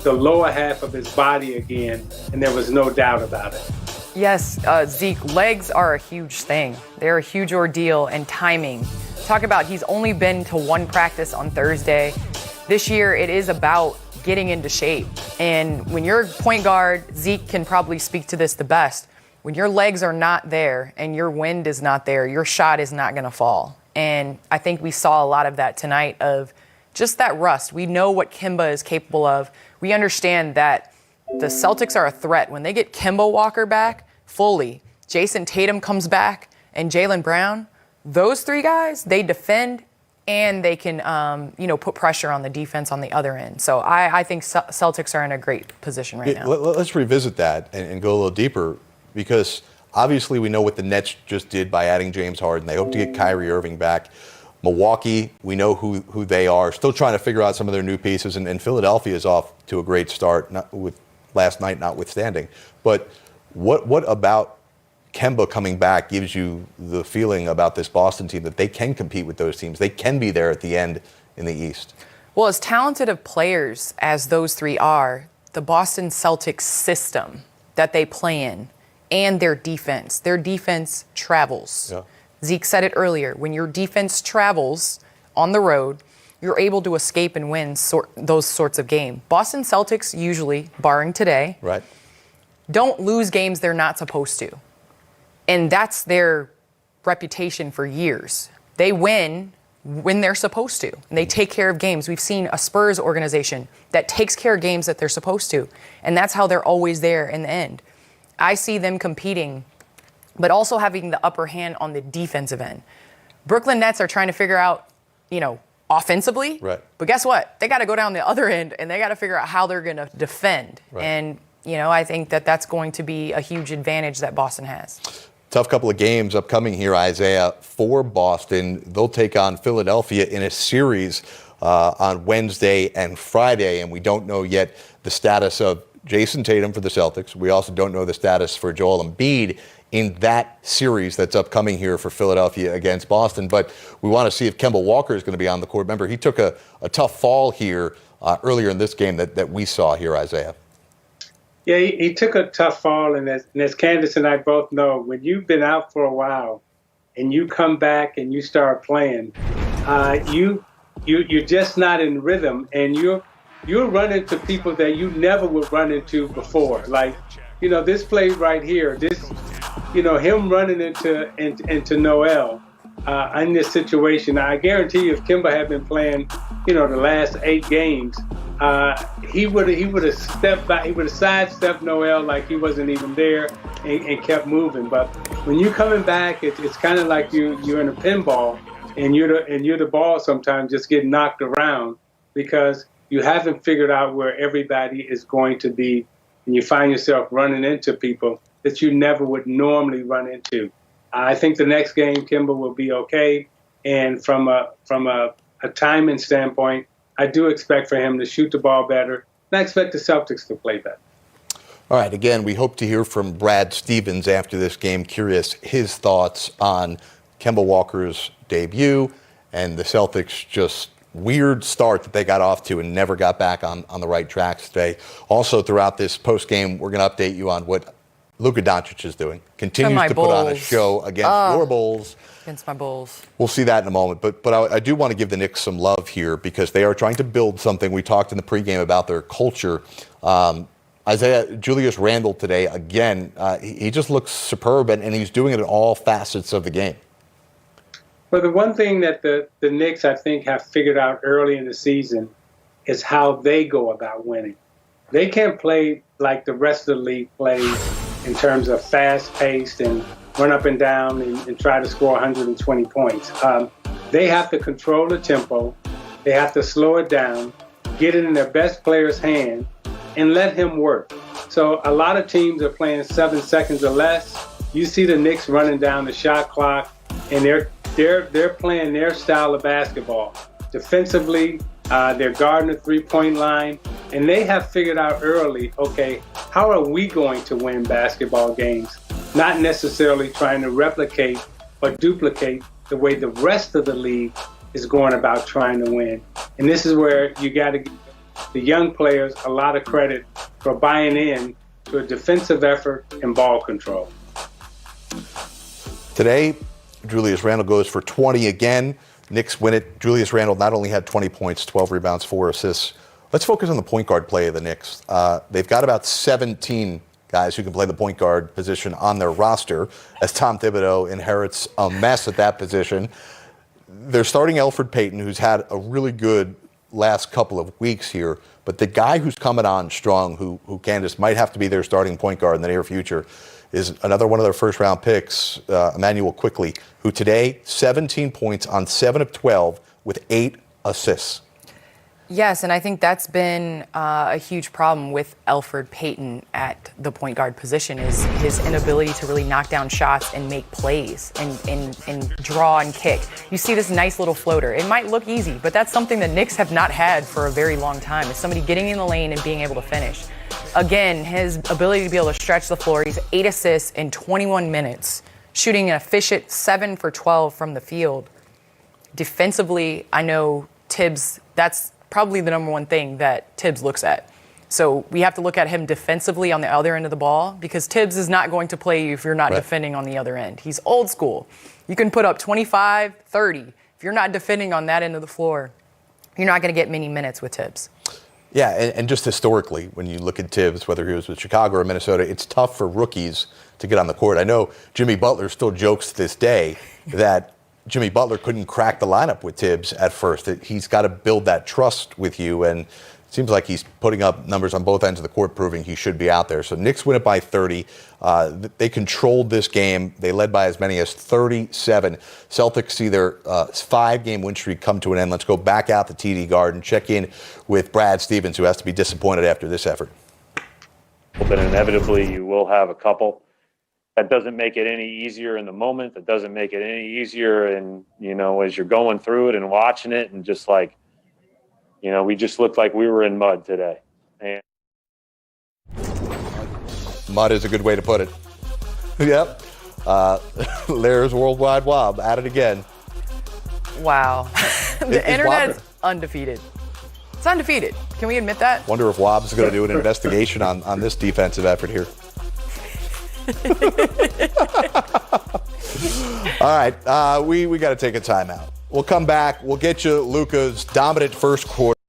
the lower half of his body again, and there was no doubt about it. Yes, Zeke, legs are a huge thing. They're a huge ordeal, and timing. Talk about he's only been to one practice on Thursday. This year, it is about getting into shape. And when you're point guard, Zeke can probably speak to this the best. When your legs are not there and your wind is not there, your shot is not going to fall. And I think we saw a lot of that tonight of just that rust. We know what Kemba is capable of. We understand that the Celtics are a threat. When they get Kemba Walker back fully, Jason Tatum comes back, and Jaylen Brown, those three guys, they defend and they can, put pressure on the defense on the other end. So I think Celtics are in a great position right now. Let's revisit that and go a little deeper, because obviously we know what the Nets just did by adding James Harden. They hope to get Kyrie Irving back. Milwaukee, we know who they are. Still trying to figure out some of their new pieces. And Philadelphia is off to a great start, not with last night notwithstanding. But what about Kemba coming back gives you the feeling about this Boston team that they can compete with those teams? They can be there at the end in the East. Well, as talented of players as those three are, the Boston Celtics system that they play in, and their defense travels. Yeah. Zeke said it earlier. When your defense travels on the road, you're able to escape and win those sorts of games. Boston Celtics usually, barring today, right, don't lose games they're not supposed to. And that's their reputation for years. They win when they're supposed to, and they take care of games. We've seen a Spurs organization that takes care of games that they're supposed to, and that's how they're always there in the end. I see them competing, but also having the upper hand on the defensive end. Brooklyn Nets are trying to figure out, offensively. Right. But guess what? They got to go down the other end, and they got to figure out how they're going to defend. Right. And, I think that's going to be a huge advantage that Boston has. Tough couple of games upcoming here, Isiah, for Boston. They'll take on Philadelphia in a series on Wednesday and Friday, and we don't know yet the status of Jason Tatum for the Celtics. We also don't know the status for Joel Embiid in that series that's upcoming here for Philadelphia against Boston. But we want to see if Kemba Walker is going to be on the court. Remember, he took a tough fall here earlier in this game that we saw here, Isiah. Yeah, he took a tough fall, and as Candace and I both know, when you've been out for a while and you come back and you start playing, you're just not in rhythm, and you're running to people that you never would run into before. Like, this play right here, him running into Noel in this situation. I guarantee you, if Kemba had been playing, the last 8 games, he would have stepped back. He would have sidestepped Noel like he wasn't even there and kept moving. But when you're coming back, it's kind of like you're in a pinball, and you're the ball sometimes just getting knocked around because you haven't figured out where everybody is going to be, and you find yourself running into people that you never would normally run into. I think the next game, Kemba will be okay. And from a timing standpoint, I do expect for him to shoot the ball better, and I expect the Celtics to play better. All right, again, we hope to hear from Brad Stevens after this game. Curious his thoughts on Kemba Walker's debut and the Celtics' just weird start that they got off to and never got back on the right tracks today. Also, throughout this postgame, we're going to update you on what Luka Doncic is doing. Continues to put on a show against your Bulls. Against my Bulls. We'll see that in a moment. But I do want to give the Knicks some love here because they are trying to build something. We talked in the pregame about their culture. Isiah, Julius Randle today, again, he just looks superb, and he's doing it in all facets of the game. Well, the one thing that the Knicks, I think, have figured out early in the season is how they go about winning. They can't play like the rest of the league plays in terms of fast-paced and run up and down and try to score 120 points. They have to control the tempo. They have to slow it down, get it in their best player's hand, and let him work. So a lot of teams are playing 7 seconds or less. You see the Knicks running down the shot clock, and they're playing their style of basketball. Defensively, they're guarding the three-point line, and they have figured out early, okay, how are we going to win basketball games? Not necessarily trying to replicate or duplicate the way the rest of the league is going about trying to win. And this is where you got to the young players a lot of credit for buying in to a defensive effort and ball control. Today, Julius Randle goes for 20 again. Knicks win it. Julius Randle not only had 20 points, 12 rebounds, 4 assists. Let's focus on the point guard play of the Knicks. They've got about 17 guys who can play the point guard position on their roster, as Tom Thibodeau inherits a mess at that position. They're starting Elfrid Payton, who's had a really good last couple of weeks here, but the guy who's coming on strong, who Candace might have to be their starting point guard in the near future, is another one of their first-round picks, Emmanuel Quickley, who today, 17 points on 7 of 12 with 8 assists. Yes, and I think that's been a huge problem with Elfrid Payton at the point guard position is his inability to really knock down shots and make plays and draw and kick. You see this nice little floater. It might look easy, but that's something the Knicks have not had for a very long time, is somebody getting in the lane and being able to finish. Again, his ability to be able to stretch the floor, he's 8 assists in 21 minutes, shooting an efficient 7 for 12 from the field. Defensively, I know Tibbs, that's probably the number one thing that Tibbs looks at. So we have to look at him defensively on the other end of the ball, because Tibbs is not going to play you if you're not defending on the other end. He's old school. You can put up 25, 30. If you're not defending on that end of the floor, you're not going to get many minutes with Tibbs. Yeah, and just historically, when you look at Tibbs, whether he was with Chicago or Minnesota, it's tough for rookies to get on the court. I know Jimmy Butler still jokes to this day that Jimmy Butler couldn't crack the lineup with Tibbs at first. He's got to build that trust with you, and it seems like he's putting up numbers on both ends of the court proving he should be out there. So Knicks win it by 30. They controlled this game. They led by as many as 37. Celtics see their 5-game win streak come to an end. Let's go back out to TD Garden, check in with Brad Stevens, who has to be disappointed after this effort. But inevitably you will have a couple. That doesn't make it any easier in the moment. That doesn't make it any easier as you're going through it and watching it, and just like, we just looked like we were in mud today. And mud is a good way to put it. Yep. There's Worldwide Wob at it again. Wow. The internet's undefeated. It's undefeated. Can we admit that? Wonder if Wob's going to do an investigation on this defensive effort here. All right, we got to take a timeout. We'll come back. We'll get you Luka's dominant first quarter.